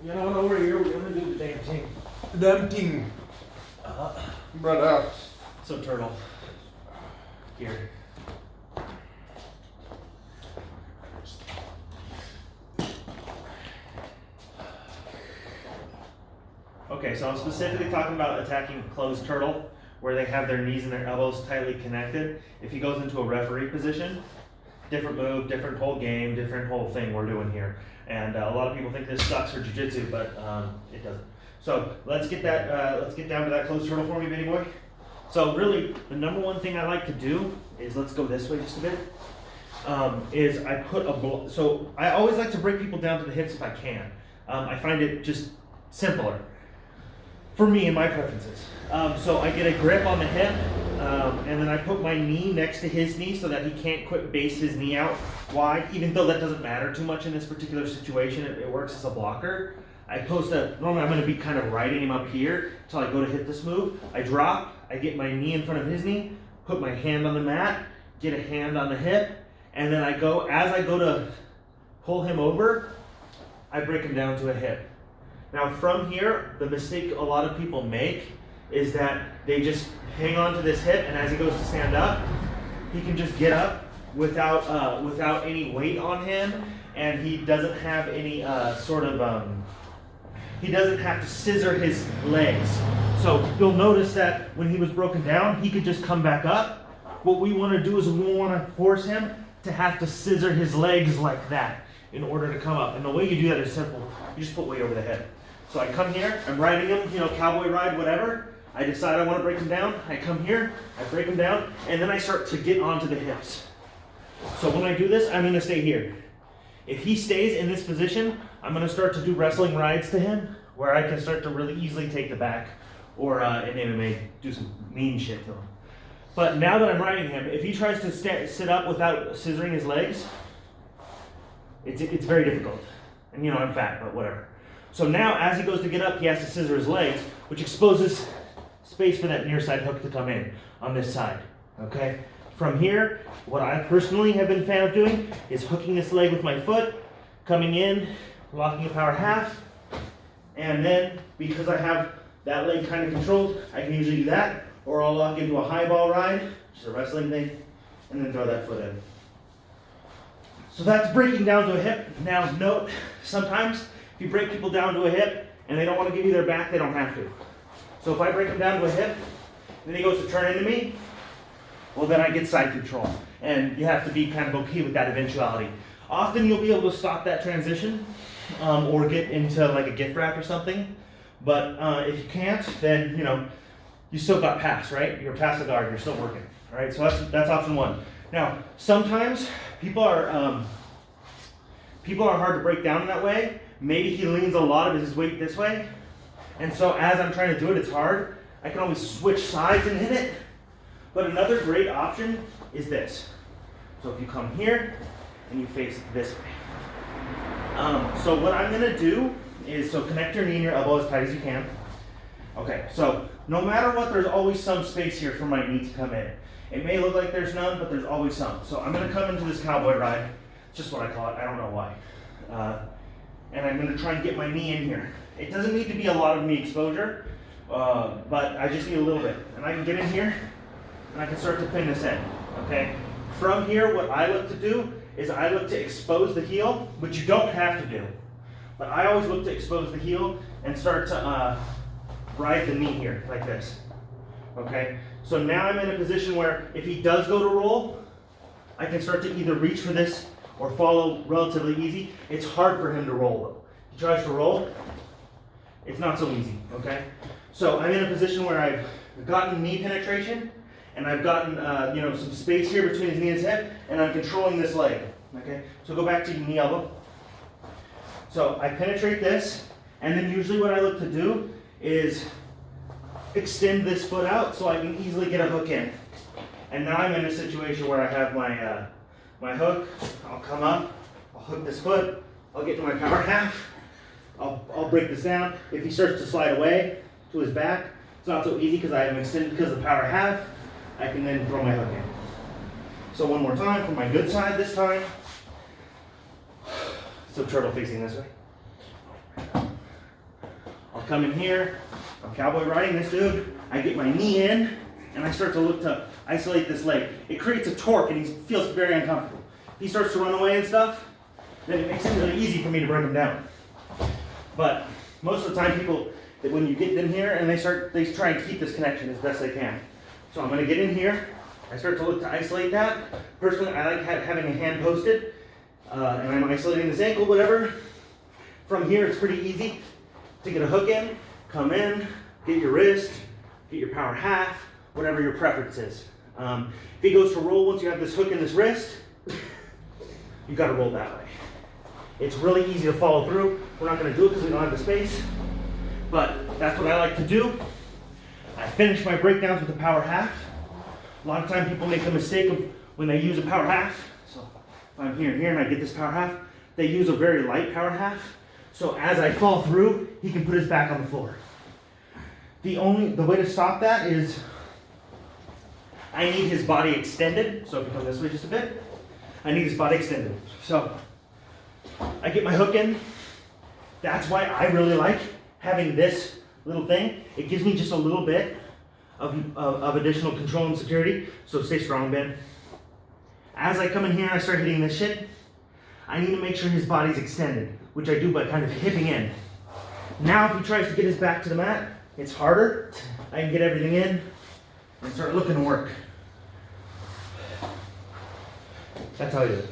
You know, over here we're gonna do the damn thing. Damn thing. Brother. So turtle. Here. Okay, so I'm specifically talking about attacking closed turtle, where they have their knees and their elbows tightly connected. If he goes into a referee position, different move, different whole game, different whole thing we're doing here. And a lot of people think this sucks for jiu-jitsu, but it doesn't. So let's get that. Let's get down to that closed turtle for me, Benny boy. So really, the number one thing I like to do is, let's go this way just a bit. Is I put a so I always like to break people down to the hips if I can. I find it just simpler for me and my preferences. So I get a grip on the hip, and then I put my knee next to his knee so that he can't quit base his knee out wide, even though that doesn't matter too much in this particular situation. It works as a blocker. I post normally I'm gonna be kind of riding him up here until I go to hit this move. I drop, I get my knee in front of his knee, put my hand on the mat, get a hand on the hip, and then as I go to pull him over, I break him down to a hip. Now from here, the mistake a lot of people make is that they just hang on to this hip, and as he goes to stand up, he can just get up without any weight on him, and he doesn't have any he doesn't have to scissor his legs. So you'll notice that when he was broken down, he could just come back up. What we want to do is we want to force him to have to scissor his legs like that in order to come up. And the way you do that is simple. You just put weight over the head. So I come here, I'm riding him, cowboy ride, whatever. I decide I want to break him down. I come here, I break him down, and then I start to get onto the hips. So when I do this, I'm going to stay here. If he stays in this position, I'm going to start to do wrestling rides to him, where I can start to really easily take the back, or in MMA, do some mean shit to him. But now that I'm riding him, if he tries to sit up without scissoring his legs, it's very difficult. And I'm fat, but whatever. So now as he goes to get up, he has to scissor his legs, which exposes space for that near side hook to come in on this side, okay? From here, what I personally have been a fan of doing is hooking this leg with my foot, coming in, locking a power half, and then because I have that leg kind of controlled, I can usually do that, or I'll lock into a high ball ride, which is a wrestling thing, and then throw that foot in. So that's breaking down to a hip. Now note, sometimes if you break people down to a hip and they don't want to give you their back, they don't have to. So if I break him down to a hip, then he goes to turn into me, well then I get side control. And you have to be kind of okay with that eventuality. Often you'll be able to stop that transition or get into like a gift wrap or something. But if you can't, then you still got pass, right? You're past the guard, you're still working. All right, so that's option one. Now, sometimes people are hard to break down in that way. Maybe he leans a lot of his weight this way. And so as I'm trying to do it, it's hard. I can always switch sides and hit it. But another great option is this. So if you come here and you face it this way. So what I'm gonna do is, connect your knee and your elbow as tight as you can. Okay, so no matter what, there's always some space here for my knee to come in. It may look like there's none, but there's always some. So I'm gonna come into this cowboy ride. It's just what I call it, I don't know why. And I'm gonna try and get my knee in here. It doesn't need to be a lot of knee exposure, but I just need a little bit. And I can get in here, and I can start to pin this in, okay? From here, what I look to do is I look to expose the heel, which you don't have to do. But I always look to expose the heel and start to ride the knee here, like this, okay? So now I'm in a position where if he does go to roll, I can start to either reach for this or follow relatively easy. It's hard for him to roll though. He tries to roll, it's not so easy, okay? So I'm in a position where I've gotten knee penetration and I've gotten some space here between his knee and his hip, and I'm controlling this leg, okay? So go back to your knee elbow. So I penetrate this, and then usually what I look to do is extend this foot out so I can easily get a hook in. And now I'm in a situation where I have my hook. I'll come up, I'll hook this foot, I'll get to my power half, I'll break this down. If he starts to slide away to his back, it's not so easy because I have him extended because of the power half. I can then throw my hook in. So one more time from my good side this time. So turtle facing this way. come in here, I'm cowboy riding this dude, I get my knee in, and I start to look to isolate this leg. It creates a torque and he feels very uncomfortable. If he starts to run away and stuff, then it makes it really easy for me to break him down. But most of the time people, when you get in here and they try and keep this connection as best they can. So I'm gonna get in here, I start to look to isolate that. Personally, I like having a hand posted, and I'm isolating this ankle, whatever. From here, it's pretty easy to get a hook in, come in, get your wrist, get your power half, whatever your preference is. If he goes to roll, once you have this hook in this wrist, you gotta roll that way. It's really easy to follow through. We're not gonna do it because we don't have the space, but that's what I like to do. I finish my breakdowns with a power half. A lot of times people make the mistake of when they use a power half. So if I'm here and here and I get this power half, they use a very light power half. So as I fall through, he can put his back on the floor. The way to stop that is I need his body extended. So if you come this way just a bit, I need his body extended. So I get my hook in. That's why I really like having this little thing. It gives me just a little bit of additional control and security. So stay strong, Ben. As I come in here and I start hitting this shit, I need to make sure his body's extended, which I do by kind of hipping in. Now if he tries to get his back to the mat, it's harder. I can get everything in and start looking to work. That's how I do it.